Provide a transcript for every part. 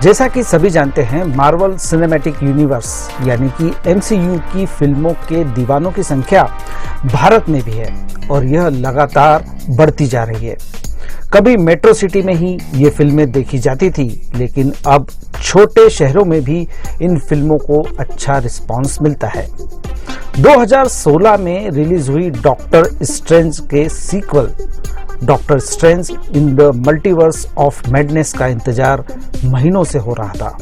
जैसा कि सभी जानते हैं, मार्वल सिनेमैटिक यूनिवर्स यानी कि MCU की फिल्मों के दीवानों की संख्या भारत में भी है और यह लगातार बढ़ती जा रही है। कभी मेट्रो सिटी में ही ये फिल्में देखी जाती थी, लेकिन अब छोटे शहरों में भी इन फिल्मों को अच्छा रिस्पांस मिलता है। 2016 में रिलीज हुई डॉक्टर स्ट्रेंज के sequel Doctor Strange in the Multiverse of Madness का इंतजार महीनों से हो रहा था।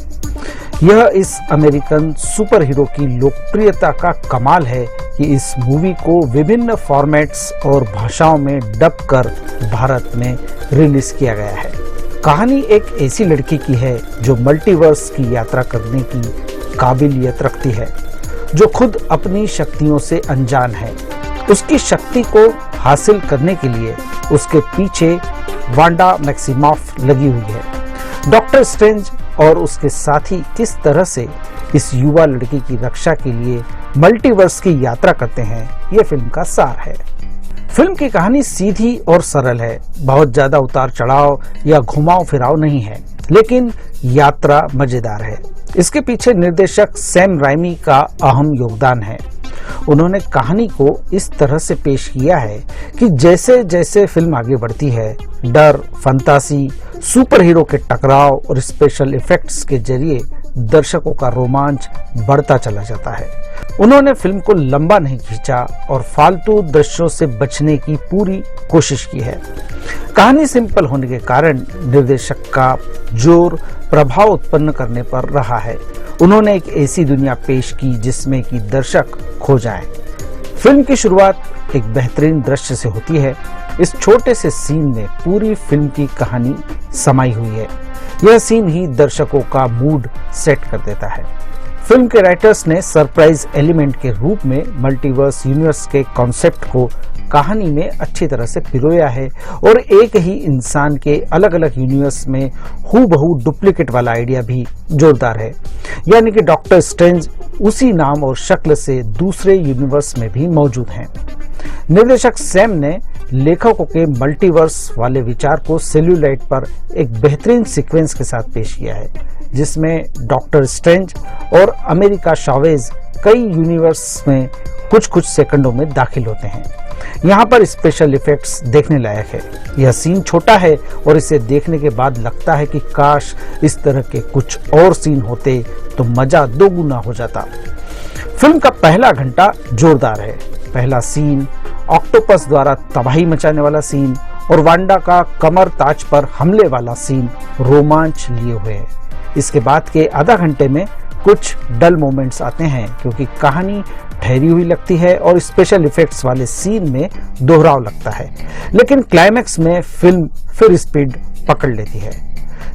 यह इस अमेरिकन सुपर हीरो की लोकप्रियता का कमाल है कि इस मूवी को विभिन्न फॉर्मेट्स और भाषाओं में डब कर भारत में रिलीज किया गया है। कहानी एक ऐसी लड़की की है जो मल्टीवर्स की यात्रा करने की काबिलियत रखती है, जो खुद अपनी शक्तियों से अनजान है। उसकी शक्ति को हासिल करने के लिए उसके पीछे वांडा मैक्सिमॉफ लगी हुई है। डॉक्टर स्ट्रेंज और उसके साथी किस तरह से इस युवा लड़की की रक्षा के लिए मल्टीवर्स की यात्रा करते हैं, यह फिल्म का सार है। फिल्म की कहानी सीधी और सरल है, बहुत ज्यादा उतार चढ़ाव या घुमाव फिराव नहीं है, लेकिन यात्रा मजेदार है। इसके पीछे निर्देशक सैम राइमी का अहम योगदान है। उन्होंने कहानी को इस तरह से पेश किया है कि जैसे जैसे फिल्म आगे बढ़ती है, डर, फंतासी, सुपर हीरो के टकराव और स्पेशल इफेक्ट्स के जरिए दर्शकों का रोमांच बढ़ता चला जाता है। उन्होंने फिल्म को लंबा नहीं खींचा और फालतू दृश्यों से बचने की पूरी कोशिश की है। कहानी सिंपल होने के कारण निर्देशक का जोर प्रभाव उत्पन्न करने पर रहा है। उन्होंने एक ऐसी दुनिया पेश की जिसमें कि दर्शक खो जाएं। फिल्म की शुरुआत एक बेहतरीन दृश्य से होती है। इस छोटे से सीन में पूरी फिल्म की कहानी समाई हुई है। यह सीन ही दर्शकों का मूड सेट कर देता है। फिल्म के राइटर्स ने सरप्राइज एलिमेंट के रूप में मल्टीवर्स यूनिवर्स के कॉन्सेप्ट को कहानी में अच्छी तरह से पिरोया है और एक ही इंसान के अलग अलग यूनिवर्स में हूबहू डुप्लीकेट वाला आइडिया भी जोरदार है, यानी कि डॉक्टर स्ट्रेंज उसी नाम और शक्ल से दूसरे यूनिवर्स में भी मौजूद हैं। निर्देशक सैम ने लेखकों के मल्टीवर्स वाले विचार को सेल्यूलाइट पर एक बेहतरीन सीक्वेंस के साथ पेश किया है, जिसमें डॉक्टर स्ट्रेंज और अमेरिका चावेज कई यूनिवर्स में कुछ सेकंडों में दाखिल होते हैं। यहाँ पर स्पेशल इफेक्ट्स देखने लायक है। यह सीन छोटा है और इसे देखने के बाद लगता है कि काश इस तरह के कुछ और सीन होते तो मजा दोगुना हो जाता। फिल्म का पहला घंटा जोरदार है। पहला सीन ऑक्टोपस द्वारा तबाही मचाने वाला सीन और वांडा का कमर ताज पर हमले वाला सीन रोमांच लिए हुए है। इसके बाद के आधा घंटे में कुछ डल मोमेंट्स आते हैं क्योंकि कहानी ठहरी हुई लगती है और स्पेशल इफेक्ट्स वाले सीन में दोहराव लगता है, लेकिन क्लाइमैक्स में फिल्म फिर स्पीड पकड़ लेती है।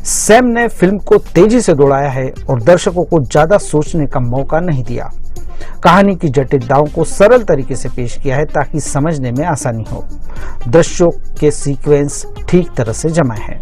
सैम ने फिल्म को तेजी से दौड़ाया है और दर्शकों को ज्यादा सोचने का मौका नहीं दिया। कहानी की जटिलताओं को सरल तरीके से पेश किया है ताकि समझने में आसानी हो। दृश्यों के सीक्वेंस ठीक तरह से जमाए हैं।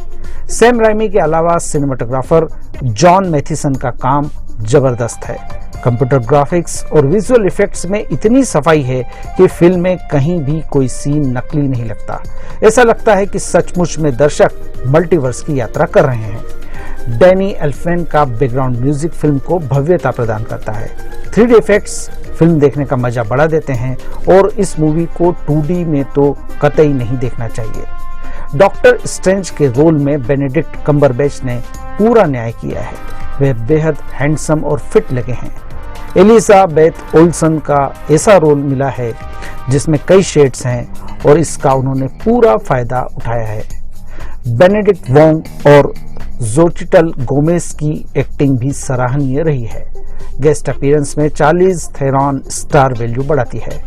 सैम राइमी के अलावा सिनेमाटोग्राफर जॉन मैथिसन का काम जबरदस्त है। कंप्यूटर ग्राफिक्स और विजुअल इफेक्ट्स में इतनी सफाई है कि फिल्म में कहीं भी कोई सीन नकली नहीं लगता। ऐसा लगता है कि सचमुच में दर्शक मल्टीवर्स की यात्रा कर रहे हैं। डैनी एल्फेन का बैकग्राउंड म्यूजिक फिल्म को भव्यता प्रदान करता है। 3D इफेक्ट्स फिल्म देखने का मजा बढ़ा देते हैं और इस मूवी को 2D में तो कतई नहीं देखना चाहिए। डॉक्टर स्ट्रेंज के रोल में बेनेडिक्ट कम्बरबैच ने पूरा न्याय किया है। वे बेहद हैंडसम और फिट लगे हैं। एलिजाबेथ ओल्सन का ऐसा रोल मिला है जिसमें कई शेड्स हैं और इसका उन्होंने पूरा फायदा उठाया है। बेनेडिक्ट वोंग और जोचिटल गोमेज की एक्टिंग भी सराहनीय रही है। गेस्ट अपीयरेंस में 40 थेरॉन स्टार वैल्यू बढ़ाती है।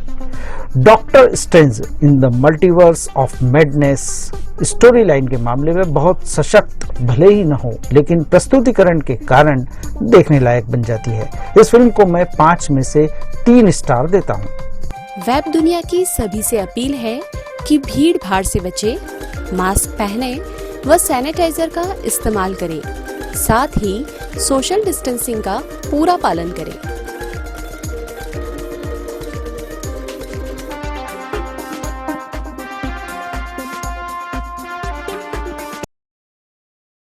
Doctor Strange in the Multiverse of madness story line के मामले में बहुत सशक्त भले ही न हो, लेकिन प्रस्तुतिकरण के कारण देखने लायक बन जाती है। इस फिल्म को मैं 5 में से 3 स्टार देता हूँ। वेब दुनिया की सभी से अपील है कि भीड़ भाड़ से बचे, मास्क पहने व सैनिटाइजर का इस्तेमाल करें, साथ ही सोशल डिस्टेंसिंग का पूरा पालन करें।